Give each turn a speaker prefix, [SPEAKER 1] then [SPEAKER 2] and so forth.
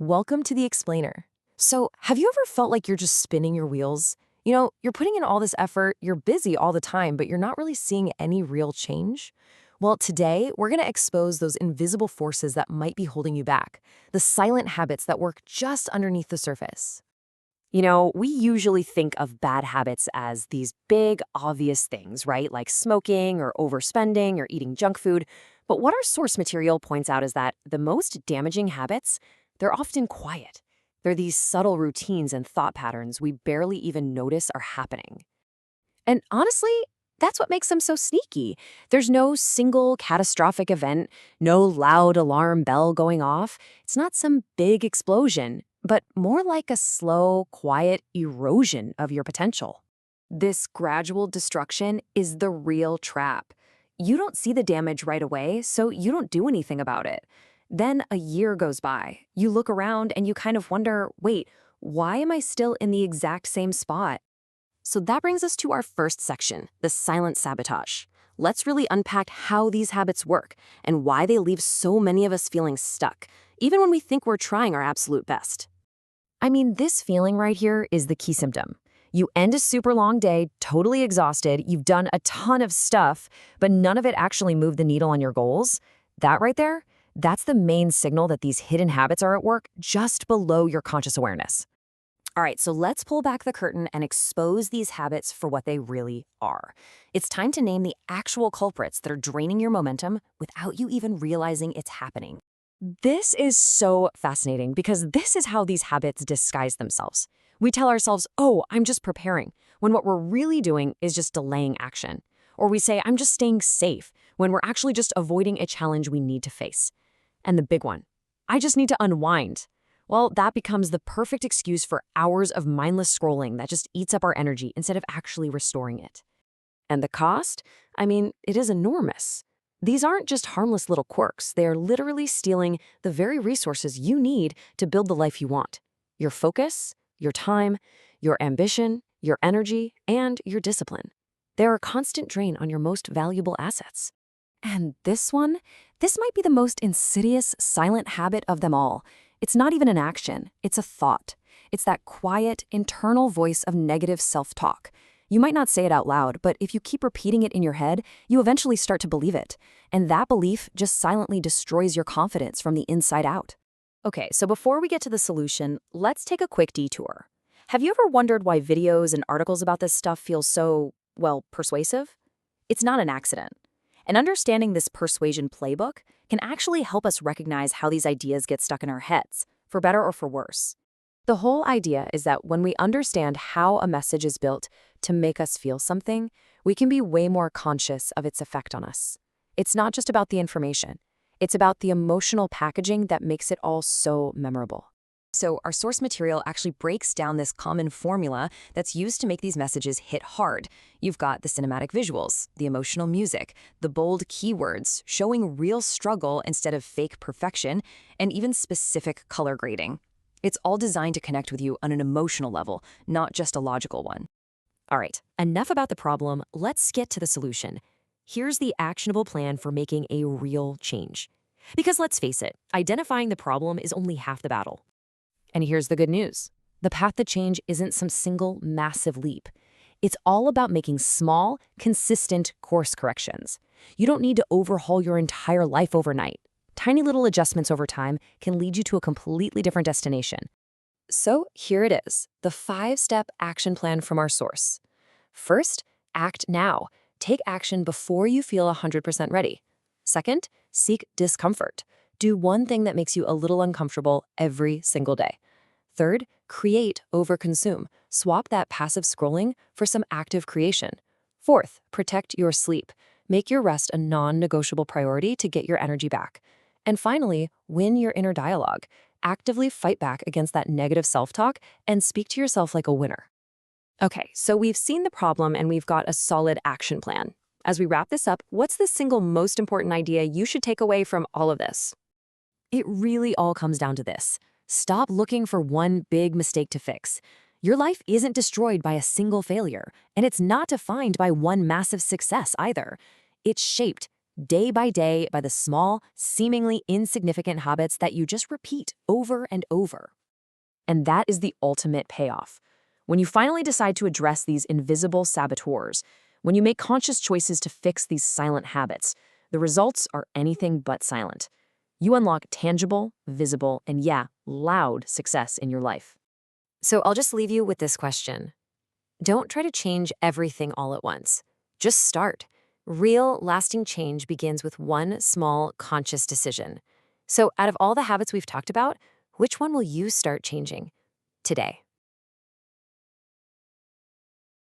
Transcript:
[SPEAKER 1] Welcome to the Explainer. So, have you ever felt like you're just spinning your wheels? You're putting in all this effort, you're busy all the time, but you're not really seeing any real change? Well, today, we're going to expose those invisible forces that might be holding you back, the silent habits that work just underneath the surface.
[SPEAKER 2] We usually think of bad habits as these big, obvious things, right? Like smoking or overspending or eating junk food. But what our source material points out is that the most damaging habits, they're often quiet. They're these subtle routines and thought patterns we barely even notice are happening. And honestly, that's what makes them so sneaky. There's no single catastrophic event, no loud alarm bell going off. It's not some big explosion, but more like a slow, quiet erosion of your potential. This gradual destruction is the real trap. You don't see the damage right away, so you don't do anything about it. Then a year goes by. You look around and you kind of wonder, wait, why am I still in the exact same spot? So that brings us to our first section, the silent sabotage. Let's really unpack how these habits work and why they leave so many of us feeling stuck, even when we think we're trying our absolute best.
[SPEAKER 1] This feeling right here is the key symptom. You end a super long day, totally exhausted, you've done a ton of stuff, but none of it actually moved the needle on your goals. That right there, that's the main signal that these hidden habits are at work just below your conscious awareness.
[SPEAKER 2] All right, so let's pull back the curtain and expose these habits for what they really are. It's time to name the actual culprits that are draining your momentum without you even realizing it's happening.
[SPEAKER 1] This is so fascinating because this is how these habits disguise themselves. We tell ourselves, oh, I'm just preparing, when what we're really doing is just delaying action. Or we say, I'm just staying safe, when we're actually just avoiding a challenge we need to face. And the big one, I just need to unwind. Well, that becomes the perfect excuse for hours of mindless scrolling that just eats up our energy instead of actually restoring it. And the cost? It is enormous. These aren't just harmless little quirks. They are literally stealing the very resources you need to build the life you want. Your focus, your time, your ambition, your energy, and your discipline. They're a constant drain on your most valuable assets. And this might be the most insidious, silent habit of them all. It's not even an action, it's a thought. It's that quiet, internal voice of negative self-talk. You might not say it out loud, but if you keep repeating it in your head, you eventually start to believe it. And that belief just silently destroys your confidence from the inside out.
[SPEAKER 2] Okay, so before we get to the solution, let's take a quick detour. Have you ever wondered why videos and articles about this stuff feel so, persuasive? It's not an accident. And understanding this persuasion playbook can actually help us recognize how these ideas get stuck in our heads, for better or for worse. The whole idea is that when we understand how a message is built to make us feel something, we can be way more conscious of its effect on us. It's not just about the information. It's about the emotional packaging that makes it all so memorable. So our source material actually breaks down this common formula that's used to make these messages hit hard. You've got the cinematic visuals, the emotional music, the bold keywords showing real struggle instead of fake perfection, and even specific color grading. It's all designed to connect with you on an emotional level, not just a logical one. All right, enough about the problem. Let's get to the solution. Here's the actionable plan for making a real change. Because let's face it, identifying the problem is only half the battle. And here's the good news. The path to change isn't some single massive leap. It's all about making small, consistent course corrections. You don't need to overhaul your entire life overnight. Tiny little adjustments over time can lead you to a completely different destination. So here it is, the 5-step action plan from our source. First, act now. Take action before you feel 100% ready. Second, seek discomfort. Do one thing that makes you a little uncomfortable every single day. Third, create over consume. Swap that passive scrolling for some active creation. Fourth, protect your sleep. Make your rest a non-negotiable priority to get your energy back. And finally, win your inner dialogue. Actively fight back against that negative self-talk and speak to yourself like a winner. Okay, so we've seen the problem and we've got a solid action plan. As we wrap this up, what's the single most important idea you should take away from all of this? It really all comes down to this. Stop looking for one big mistake to fix. Your life isn't destroyed by a single failure, and it's not defined by one massive success either. It's shaped, day by day by the small, seemingly insignificant habits that you just repeat over and over.
[SPEAKER 1] And that is the ultimate payoff. When you finally decide to address these invisible saboteurs, when you make conscious choices to fix these silent habits, the results are anything but silent. You unlock tangible, visible, and loud success in your life.
[SPEAKER 2] So I'll just leave you with this question. Don't try to change everything all at once. Just start. Real, lasting change begins with one small, conscious decision. So out of all the habits we've talked about, which one will you start changing today?